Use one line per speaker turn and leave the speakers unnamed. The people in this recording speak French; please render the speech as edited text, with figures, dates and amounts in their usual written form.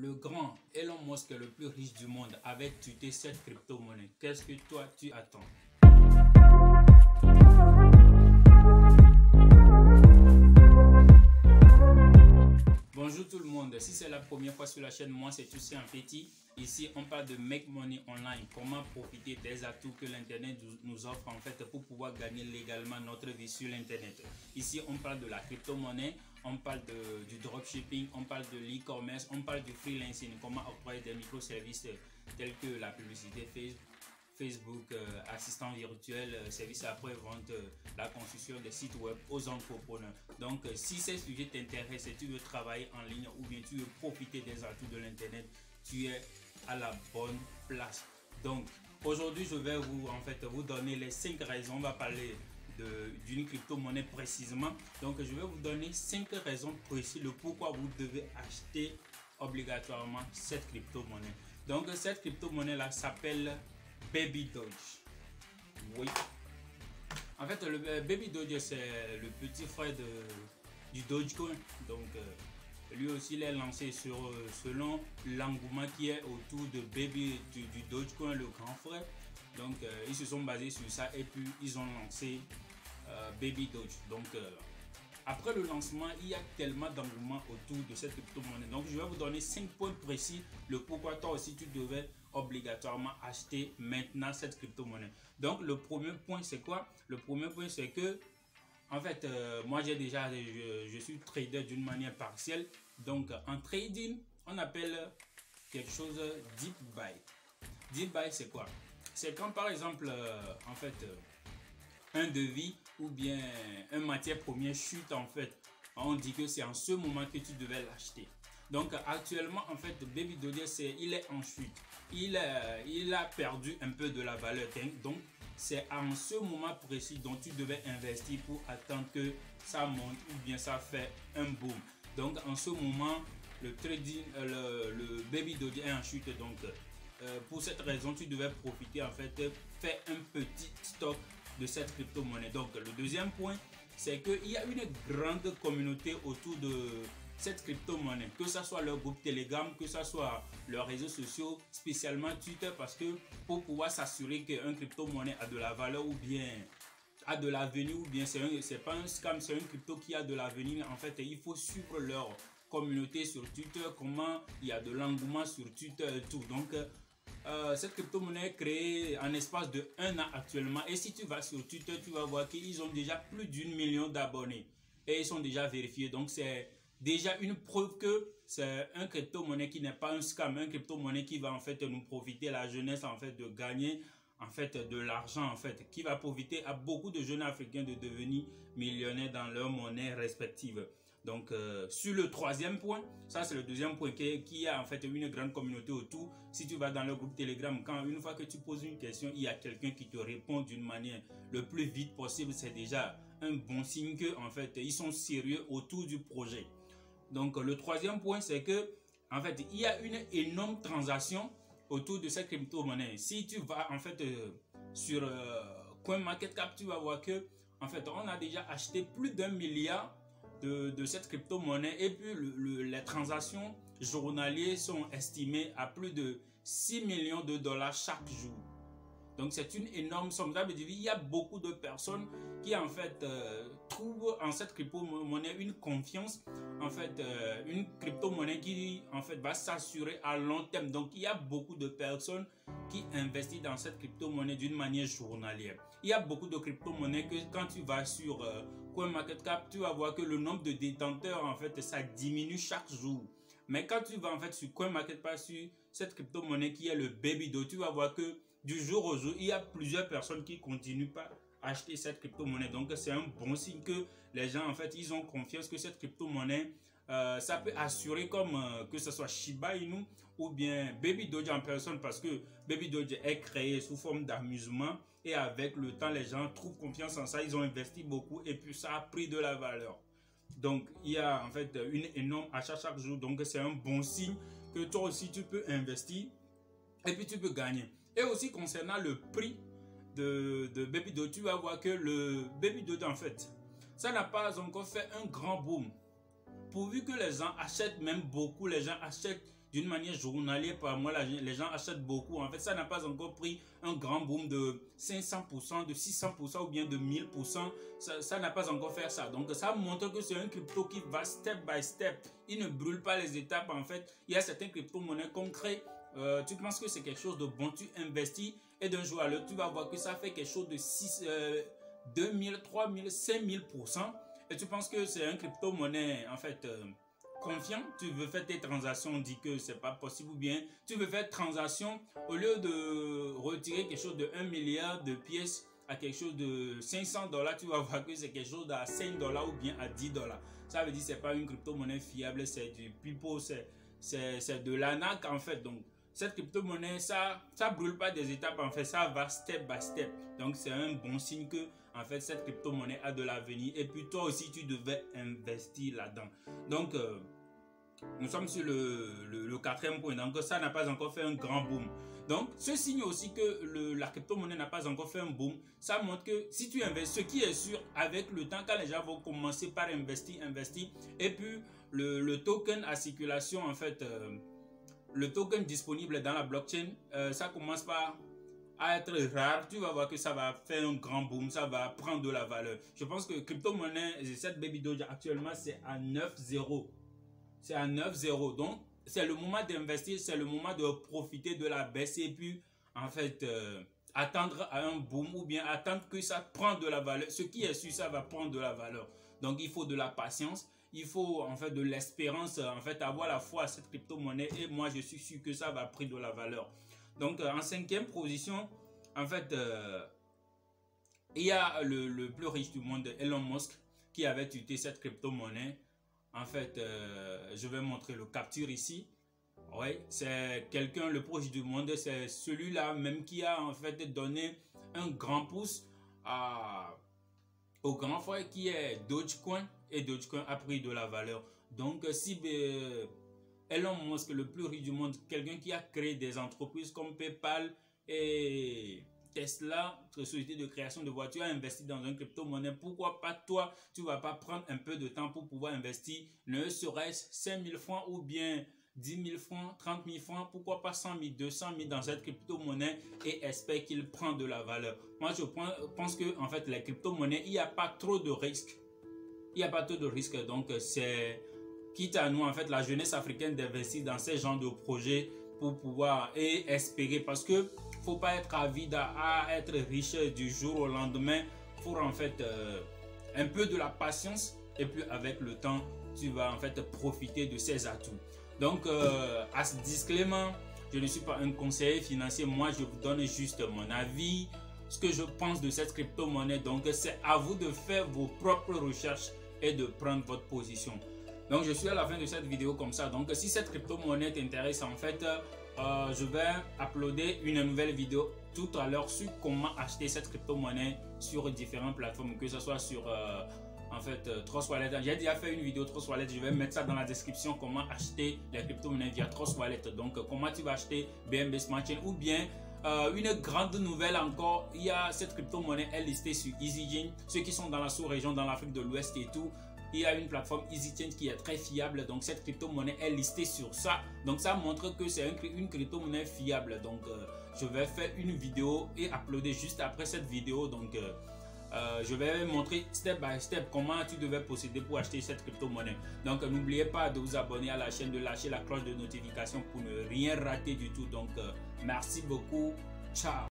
Le grand Elon Musk, le plus riche du monde, avait tweeté cette crypto-monnaie. Qu'est-ce que toi tu attends? Bonjour tout le monde, si c'est la première fois sur la chaîne, moi c'est Lucien Petit. Ici on parle de Make Money Online, comment profiter des atouts que l'internet nous offre en fait pour pouvoir gagner légalement notre vie sur l'internet. Ici on parle de la crypto-monnaie, on parle du dropshipping, on parle de l'e-commerce, on parle du freelancing, comment octroyer des microservices tels que la publicité Facebook, assistant virtuel, service après-vente, la construction des sites web aux entrepreneurs. Donc, si ces sujets t'intéressent et tu veux travailler en ligne ou bien tu veux profiter des atouts de l'internet, tu es à la bonne place. Donc, aujourd'hui, je vais vous donner les 5 raisons. On va parler d'une crypto-monnaie précisément. Donc, je vais vous donner 5 raisons précises le pourquoi vous devez acheter obligatoirement cette crypto-monnaie. Donc, cette crypto-monnaie-là s'appelle Baby Doge. Oui. En fait, le Baby Doge, c'est le petit frère du Dogecoin. Donc, lui aussi, il est lancé selon l'engouement qui est autour de du Dogecoin, le grand frère. Donc, ils se sont basés sur ça et puis ils ont lancé Baby Doge. Donc, après le lancement, il y a tellement d'engouement autour de cette crypto-monnaie. Donc, je vais vous donner 5 points précis le pourquoi toi aussi tu devais obligatoirement acheter maintenant cette crypto-monnaie. Donc, le premier point, c'est quoi? Le premier point, c'est que, en fait, moi, je suis trader d'une manière partielle. Donc, en trading, on appelle quelque chose deep buy. Deep buy, c'est quoi? C'est quand, par exemple, un devis ou bien une matière première chute, en fait, on dit que c'est en ce moment que tu devais l'acheter. Donc actuellement, en fait, Baby Doge, il est en chute. Il a perdu un peu de la valeur. Donc c'est en ce moment précis dont tu devais investir pour attendre que ça monte ou bien ça fait un boom. Donc en ce moment, le trading, le Baby Doge est en chute. Donc pour cette raison, tu devais profiter, en fait, faire un petit stock de cette crypto-monnaie. Donc le deuxième point, c'est qu'il y a une grande communauté autour de cette crypto-monnaie, que ce soit leur groupe Telegram, que ce soit leurs réseaux sociaux, spécialement Twitter, parce que pour pouvoir s'assurer qu'un crypto-monnaie a de la valeur ou bien a de l'avenir, ou bien c'est pas un scam, c'est une crypto qui a de l'avenir, en fait, il faut suivre leur communauté sur Twitter, comment il y a de l'engouement sur Twitter et tout. Donc, cette crypto-monnaie est créée en espace de 1 an actuellement. Et si tu vas sur Twitter, tu vas voir qu'ils ont déjà plus d'1 million d'abonnés. Et ils sont déjà vérifiés. Donc, c'est déjà une preuve que c'est un crypto-monnaie qui n'est pas un scam. Un crypto-monnaie qui va en fait nous profiter, la jeunesse, en fait, de gagner en fait de l'argent, en fait, qui va profiter à beaucoup de jeunes Africains de devenir millionnaires dans leur monnaie respective. Donc, sur le troisième point, ça c'est le deuxième point qui a en fait une grande communauté autour. Si tu vas dans le groupe Telegram, une fois que tu poses une question, il y a quelqu'un qui te répond d'une manière le plus vite possible, c'est déjà un bon signe que en fait ils sont sérieux autour du projet. Donc, le troisième point, c'est que en fait il y a une énorme transaction autour de cette crypto-monnaie. Si tu vas en fait sur CoinMarketCap, tu vas voir que en fait on a déjà acheté plus d'1 milliard de cette crypto-monnaie et puis les transactions journalières sont estimées à plus de 6 millions de dollars chaque jour. Donc c'est une énorme somme. Il y a beaucoup de personnes qui en fait trouvent en cette crypto-monnaie une confiance, en fait une crypto-monnaie qui en fait va s'assurer à long terme. Donc il y a beaucoup de personnes qui investissent dans cette crypto-monnaie d'une manière journalière. Il y a beaucoup de crypto-monnaies que quand tu vas sur CoinMarketCap, tu vas voir que le nombre de détenteurs en fait ça diminue chaque jour. Mais quand tu vas en fait sur CoinMarketCap, sur cette crypto-monnaie qui est le Baby Doge, tu vas voir que du jour au jour, il y a plusieurs personnes qui continuent pas à acheter cette crypto-monnaie. Donc, c'est un bon signe que les gens, en fait, ils ont confiance que cette crypto-monnaie, ça peut assurer comme que ce soit Shiba Inu ou bien Baby Doge en personne, parce que Baby Doge est créé sous forme d'amusement et avec le temps, les gens trouvent confiance en ça. Ils ont investi beaucoup et puis ça a pris de la valeur. Donc, il y a en fait une énorme achat chaque jour. Donc, c'est un bon signe que toi aussi, tu peux investir et puis tu peux gagner. Et aussi concernant le prix de Baby Doge, tu vas voir que le Baby Doge, en fait, ça n'a pas encore fait un grand boom. Pourvu que les gens achètent même beaucoup, les gens achètent d'une manière journalière par mois, les gens achètent beaucoup. En fait, ça n'a pas encore pris un grand boom de 500%, de 600% ou bien de 1000%. Ça n'a pas encore fait ça. Donc, ça montre que c'est un crypto qui va step by step. Il ne brûle pas les étapes. En fait, il y a certaines crypto-monnaies concrètes. Tu penses que c'est quelque chose de bon, tu investis et d'un jour à l'autre, tu vas voir que ça fait quelque chose de 2000, 3000, 5000%. Et tu penses que c'est un crypto-monnaie, en fait, confiant. Tu veux faire tes transactions, on dit que c'est pas possible. Ou bien, tu veux faire transaction, au lieu de retirer quelque chose de 1 milliard de pièces à quelque chose de 500 $, tu vas voir que c'est quelque chose à 5 $ ou bien à 10 $. Ça veut dire que c'est pas une crypto-monnaie fiable, c'est du pipeau, c'est de l'arnaque en fait. Donc, cette crypto-monnaie, ça brûle pas des étapes, en fait, ça va step by step. Donc, c'est un bon signe que, en fait, cette crypto-monnaie a de l'avenir. Et puis, toi aussi, tu devais investir là-dedans. Donc, nous sommes sur le quatrième point. Donc, ça n'a pas encore fait un grand boom. Donc, ce signe aussi que la crypto-monnaie n'a pas encore fait un boom, ça montre que si tu investis, ce qui est sûr, avec le temps, quand les gens vont commencer par investir, et puis le token à circulation, en fait, le token disponible dans la blockchain, ça commence à être rare. Tu vas voir que ça va faire un grand boom, ça va prendre de la valeur. Je pense que crypto-monnaie, cette Baby Doge actuellement, c'est à 9,0. C'est à 9,0. Donc, c'est le moment d'investir, c'est le moment de profiter de la baisse et puis, en fait, attendre à un boom ou bien attendre que ça prenne de la valeur. Ce qui est sûr, ça va prendre de la valeur. Donc, il faut de la patience. Il faut en fait de l'espérance, en fait avoir la foi à cette crypto-monnaie et moi je suis sûr que ça va prendre de la valeur. Donc en cinquième position, en fait, il y a le plus riche du monde, Elon Musk, qui avait tweeté cette crypto-monnaie. En fait, je vais montrer le capture ici. Oui, c'est quelqu'un, le plus riche du monde, c'est celui-là même qui a en fait donné un grand pouce au grand frère qui est Dogecoin. Et Dogecoin a pris de la valeur. Donc, si Elon Musk, le plus riche du monde, quelqu'un qui a créé des entreprises comme PayPal et Tesla, société de création de voitures, a investi dans une crypto-monnaie, pourquoi pas toi, tu ne vas pas prendre un peu de temps pour pouvoir investir, ne serait-ce 5 000 francs ou bien 10 000 francs, 30 000 francs, pourquoi pas 100 000, 200 000 dans cette crypto-monnaie et espère qu'il prend de la valeur. Moi, je pense que en fait, les crypto-monnaies, il n'y a pas trop de risques. Il n'y a pas trop de risques, donc c'est quitte à nous, en fait, la jeunesse africaine d'investir dans ces genres de projets pour pouvoir et espérer, parce que faut pas être avide à être riche du jour au lendemain. Pour en fait un peu de la patience et puis avec le temps, tu vas en fait profiter de ces atouts. Donc, à ce disclaimer, je ne suis pas un conseiller financier, moi je vous donne juste mon avis, ce que je pense de cette crypto-monnaie. Donc, c'est à vous de faire vos propres recherches et de prendre votre position. Donc, je suis à la fin de cette vidéo comme ça. Donc, si cette crypto-monnaie t'intéresse, en fait, je vais uploader une nouvelle vidéo tout à l'heure sur comment acheter cette crypto-monnaie sur différentes plateformes, que ce soit sur en fait Trust Wallet. J'ai déjà fait une vidéo Trust Wallet, je vais mettre ça dans la description, comment acheter les crypto-monnaies via Trust Wallet. Donc, comment tu vas acheter BNB Smart Chain ou bien une grande nouvelle encore, il y a cette crypto-monnaie est listée sur EasyChain. Ceux qui sont dans la sous-région, dans l'Afrique de l'Ouest et tout, il y a une plateforme EasyChain qui est très fiable. Donc, cette crypto-monnaie est listée sur ça. Donc, ça montre que c'est une crypto-monnaie fiable. Donc, je vais faire une vidéo et uploader juste après cette vidéo. Donc, je vais montrer step by step comment tu devais procéder pour acheter cette crypto-monnaie. Donc, n'oubliez pas de vous abonner à la chaîne, de lâcher la cloche de notification pour ne rien rater du tout. Donc, merci beaucoup. Ciao.